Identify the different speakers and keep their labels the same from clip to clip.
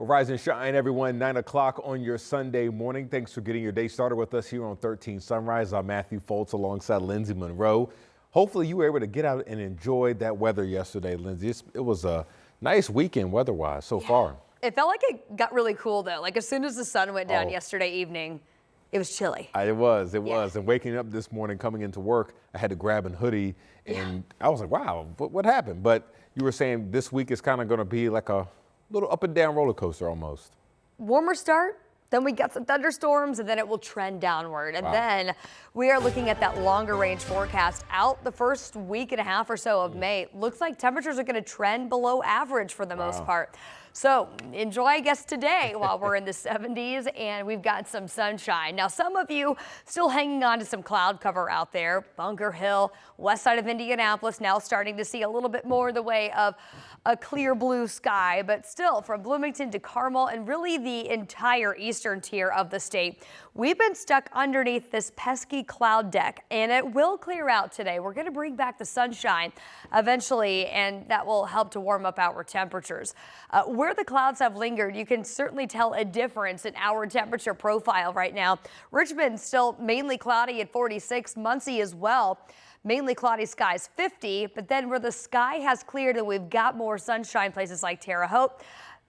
Speaker 1: Well, rise and shine, everyone. 9 o'clock on your Sunday morning. Thanks for getting your day started with us here on 13 Sunrise. I'm Matthew Foltz alongside Lindsay Monroe. Hopefully you were able to get out and enjoy that weather yesterday, Lindsay. It was a nice weekend weather-wise so far.
Speaker 2: It felt like it got really cool, though. Like, as soon as the sun went down yesterday evening, it was chilly.
Speaker 1: It was. And waking up this morning, coming into work, I had to grab a hoodie, and I was like, wow, what happened? But you were saying this week is kind of going to be like a little up and down roller coaster almost.
Speaker 2: Warmer start, then we got some thunderstorms, and then it will trend downward. And then we are looking at that longer range forecast out the first week and a half or so of May. Looks like temperatures are going to trend below average for the most part. So enjoy, I guess, today while we're in the 70s and we've got some sunshine. Now, some of you still hanging on to some cloud cover out there. Bunker Hill, west side of Indianapolis, now starting to see a little bit more in the way of a clear blue sky, but still from Bloomington to Carmel and really the entire eastern tier of the state, we've been stuck underneath this pesky cloud deck, and it will clear out today. We're going to bring back the sunshine eventually, and that will help to warm up our temperatures. Where the clouds have lingered, you can certainly tell a difference in our temperature profile right now. Richmond still mainly cloudy at 46, Muncie as well. Mainly cloudy skies 50, but then where the sky has cleared and we've got more sunshine, places like Terre Haute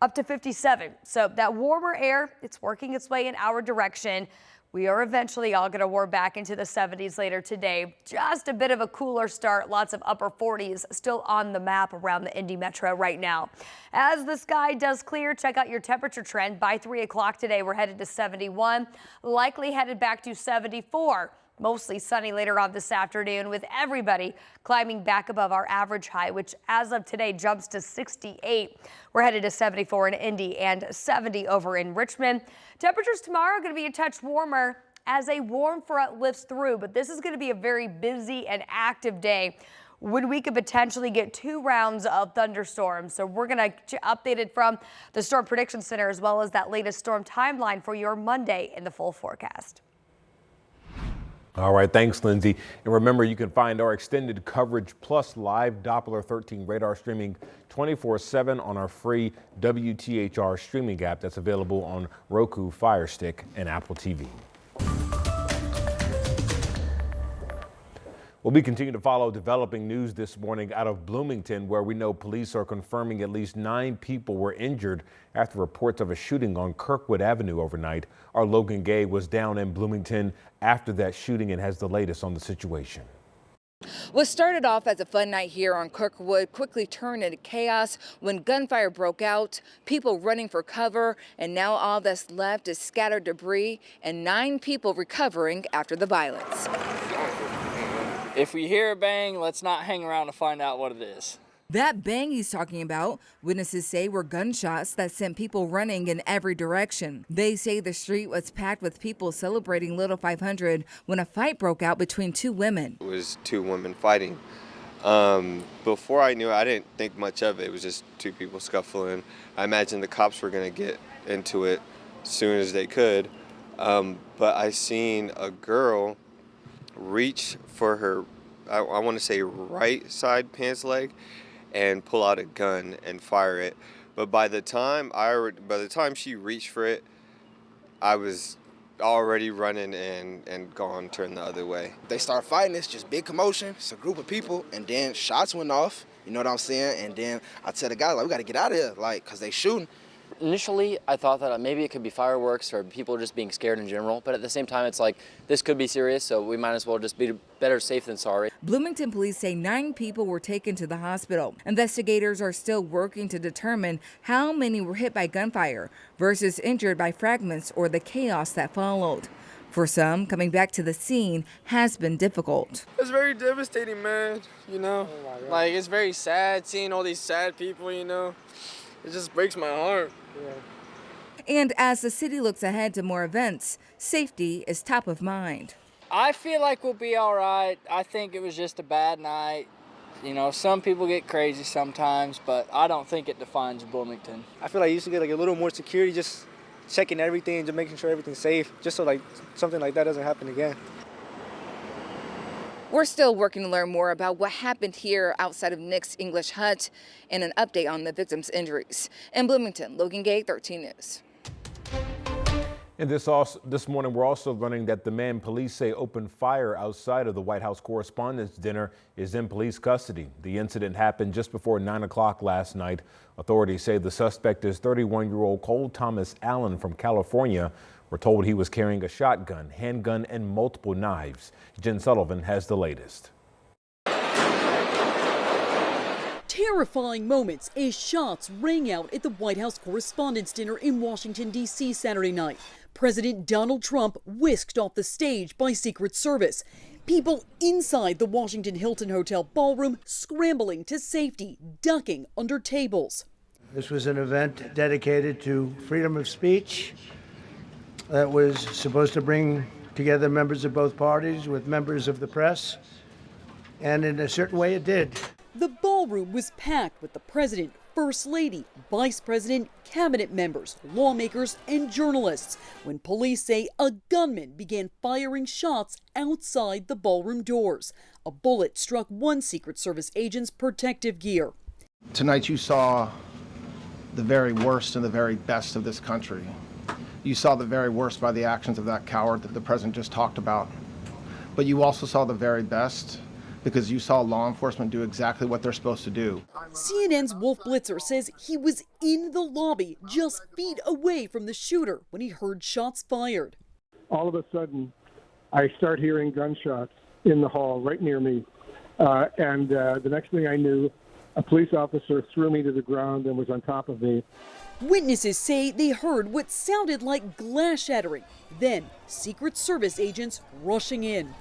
Speaker 2: up to 57. So that warmer air, it's working its way in our direction. We are eventually all going to warm back into the 70s later today. Just a bit of a cooler start. Lots of upper 40s still on the map around the Indy Metro right now. As the sky does clear, check out your temperature trend. By 3 o'clock today, we're headed to 71, likely headed back to 74. Mostly sunny later on this afternoon with everybody climbing back above our average high, which as of today jumps to 68. We're headed to 74 in Indy and 70 over in Richmond. Temperatures tomorrow are going to be a touch warmer as a warm front lifts through, but this is going to be a very busy and active day when we could potentially get 2 rounds of thunderstorms. So we're going to get you updated from the Storm Prediction Center as well as that latest storm timeline for your Monday in the full forecast.
Speaker 1: All right, thanks, Lindsay. And remember, you can find our extended coverage plus live Doppler 13 radar streaming 24/7 on our free WTHR streaming app that's available on Roku, Fire Stick, and Apple TV. Well, we continue to follow developing news this morning out of Bloomington, where we know police are confirming at least 9 people were injured after reports of a shooting on Kirkwood Avenue overnight. Our Logan Gay was down in Bloomington after that shooting and has the latest on the situation.
Speaker 3: What started off as a fun night here on Kirkwood quickly turned into chaos when gunfire broke out, people running for cover, and now all that's left is scattered debris and 9 people recovering after the violence.
Speaker 4: If we hear a bang, let's not hang around to find out what it is.
Speaker 3: That bang he's talking about, witnesses say, were gunshots that sent people running in every direction. They say the street was packed with people celebrating Little 500 when a fight broke out between 2 women.
Speaker 5: It was 2 women fighting. Before I knew it, I didn't think much of it. It was just 2 people scuffling. I imagined the cops were going to get into it as soon as they could. But I seen a girl reach for her, I want to say right side pants leg, and pull out a gun and fire it. But by the time she reached for it, I was already running and gone, turned the other way.
Speaker 6: They start fighting. It's just big commotion. It's a group of people, and then shots went off. You know what I'm saying? And then I tell the guy, like, we got to get out of here, like, cause they shooting.
Speaker 7: Initially, I thought that maybe it could be fireworks or people just being scared in general, but at the same time, it's like this could be serious, so we might as well just be better safe than sorry.
Speaker 3: Bloomington police say 9 people were taken to the hospital. Investigators are still working to determine how many were hit by gunfire versus injured by fragments or the chaos that followed. For some, coming back to the scene has been difficult.
Speaker 4: It's very devastating, man, you know? Like, it's very sad seeing all these sad people, you know? It just breaks my heart.
Speaker 3: And as the city looks ahead to more events, safety is top of mind.
Speaker 4: I feel like we'll be all right. I think it was just a bad night. You know, some people get crazy sometimes, but I don't think it defines Bloomington.
Speaker 8: I feel like you used to get like a little more security, just checking everything, just making sure everything's safe, just so like something like that doesn't happen again.
Speaker 3: We're still working to learn more about what happened here outside of Nick's English hut and an update on the victim's injuries. In Bloomington, Logan Gay, 13 News.
Speaker 1: And this morning, we're also learning that the man police say opened fire outside of the White House Correspondents' Dinner is in police custody. The incident happened just before 9 o'clock last night. Authorities say the suspect is 31-year-old Cole Thomas Allen from California. We're told he was carrying a shotgun, handgun, and multiple knives. Jen Sullivan has the latest.
Speaker 9: Terrifying moments as shots rang out at the White House Correspondents' Dinner in Washington, D.C. Saturday night. President Donald Trump whisked off the stage by Secret Service. People inside the Washington Hilton Hotel ballroom scrambling to safety, ducking under tables.
Speaker 10: This was an event dedicated to freedom of speech that was supposed to bring together members of both parties with members of the press, and in a certain way it did.
Speaker 9: The ballroom was packed with the president, first lady, vice president, cabinet members, lawmakers, and journalists when police say a gunman began firing shots outside the ballroom doors. A bullet struck one Secret Service agent's protective gear.
Speaker 11: Tonight you saw the very worst and the very best of this country. You saw the very worst by the actions of that coward that the president just talked about. But you also saw the very best because you saw law enforcement do exactly what they're supposed to do.
Speaker 9: CNN's Wolf Blitzer says he was in the lobby just feet away from the shooter when he heard shots fired.
Speaker 12: All of a sudden, I start hearing gunshots in the hall right near me. And the next thing I knew, a police officer threw me to the ground and was on top of me.
Speaker 9: Witnesses say they heard what sounded like glass shattering. Then, Secret Service agents rushing in.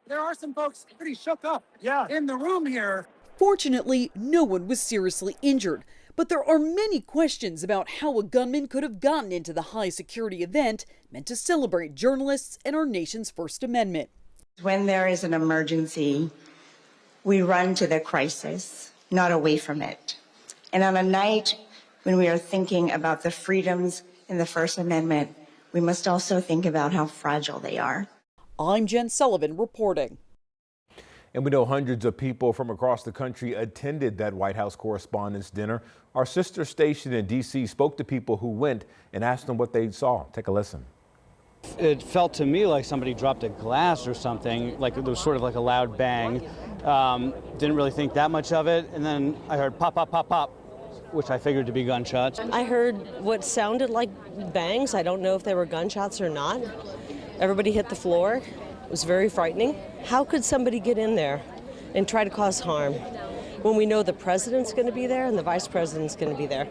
Speaker 13: There are some folks pretty shook up in the room here.
Speaker 9: Fortunately, no one was seriously injured, but there are many questions about how a gunman could have gotten into the high-security event meant to celebrate journalists and our nation's First Amendment.
Speaker 14: When there is an emergency, we run to the crisis, not away from it. And on a night when we are thinking about the freedoms in the First Amendment, we must also think about how fragile they are.
Speaker 9: I'm Jen Sullivan reporting.
Speaker 1: And we know hundreds of people from across the country attended that White House Correspondents' Dinner. Our sister station in D.C. spoke to people who went and asked them what they saw. Take a listen.
Speaker 15: It felt to me like somebody dropped a glass or something, like it was sort of like a loud bang. Didn't really think that much of it. And then I heard pop, pop, pop, pop, which I figured to be gunshots.
Speaker 16: I heard what sounded like bangs. I don't know if they were gunshots or not. Everybody hit the floor. It was very frightening. How could somebody get in there and try to cause harm when we know the president's going to be there and the vice president's going to be there?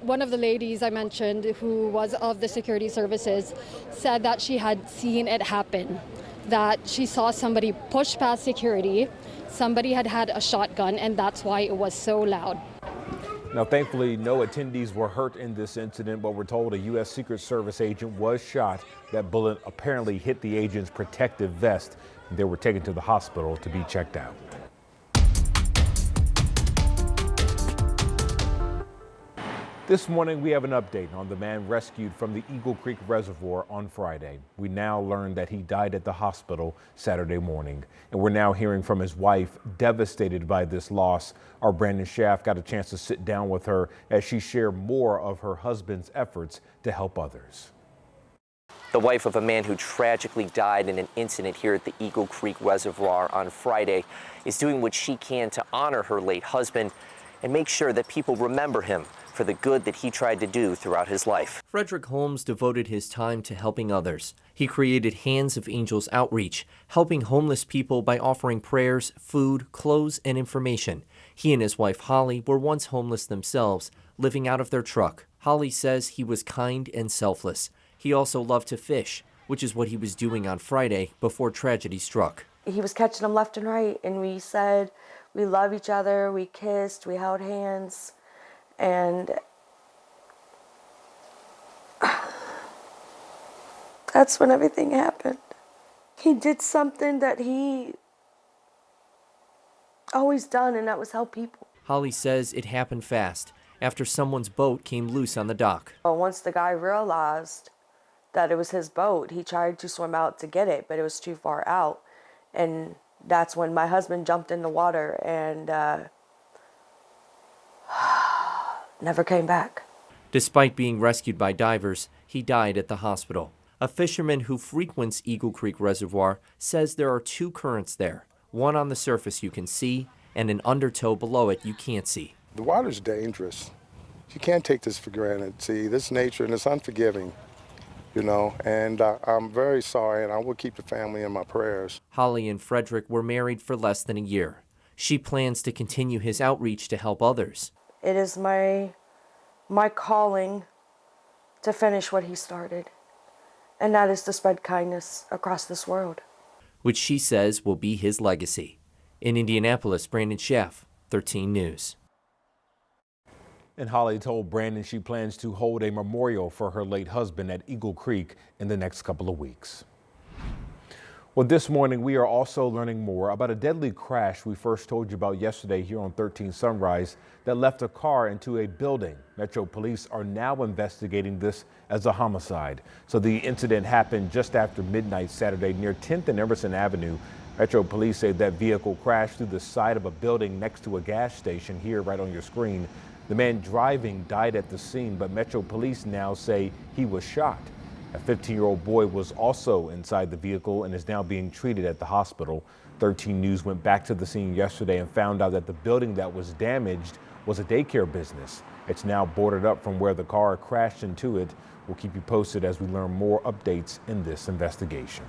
Speaker 17: One of the ladies I mentioned, who was of the security services, said that she had seen it happen, that she saw somebody push past security, somebody had had a shotgun, and that's why it was so loud.
Speaker 1: Now, thankfully, no attendees were hurt in this incident, but we're told a U.S. Secret Service agent was shot. That bullet apparently hit the agent's protective vest. They were taken to the hospital to be checked out. This morning, we have an update on the man rescued from the Eagle Creek Reservoir on Friday. We now learned that he died at the hospital Saturday morning. And we're now hearing from his wife, devastated by this loss. Our Brandon Schaff got a chance to sit down with her as she shared more of her husband's efforts to help others.
Speaker 18: The wife of a man who tragically died in an incident here at the Eagle Creek Reservoir on Friday is doing what she can to honor her late husband and make sure that people remember him for the good that he tried to do throughout his life.
Speaker 19: Frederick Holmes devoted his time to helping others. He created Hands of Angels Outreach, helping homeless people by offering prayers, food, clothes, and information. He and his wife Holly were once homeless themselves, living out of their truck. Holly says he was kind and selfless. He also loved to fish, which is what he was doing on Friday before tragedy struck.
Speaker 20: He was catching them left and right, and we said we love each other, we kissed, we held hands. And that's when everything happened. He did something that he always done, and that was help people.
Speaker 19: Holly says it happened fast after someone's boat came loose on the dock.
Speaker 20: Once the guy realized that it was his boat, he tried to swim out to get it, but it was too far out. And That's when my husband jumped in the water and never came back.
Speaker 19: Despite being rescued by divers, he died at the hospital. A fisherman who frequents Eagle Creek Reservoir says there are two currents there, one on the surface you can see and an undertow below it you can't see.
Speaker 21: The water's dangerous. You can't take this for granted. See, this nature, and it's unforgiving, you know, and I'm very sorry, and I will keep the family in my prayers.
Speaker 19: Holly and Frederick were married for less than a year. She plans to continue his outreach to help others.
Speaker 20: It is my calling to finish what he started, and that is to spread kindness across this world.
Speaker 19: Which she says will be his legacy. In Indianapolis, Brandon Sheff, 13 News.
Speaker 1: And Holly told Brandon she plans to hold a memorial for her late husband at Eagle Creek in the next couple of weeks. Well, this morning we are also learning more about a deadly crash we first told you about yesterday here on 13 Sunrise that left a car into a building. Metro Police are now investigating this as a homicide. So the incident happened just after midnight Saturday near 10th and Emerson Avenue. Metro Police say that vehicle crashed through the side of a building next to a gas station here right on your screen. The man driving died at the scene, but Metro Police now say he was shot. A 15-year-old boy was also inside the vehicle and is now being treated at the hospital. 13 News went back to the scene yesterday and found out that the building that was damaged was a daycare business. It's now boarded up from where the car crashed into it. We'll keep you posted as we learn more updates in this investigation.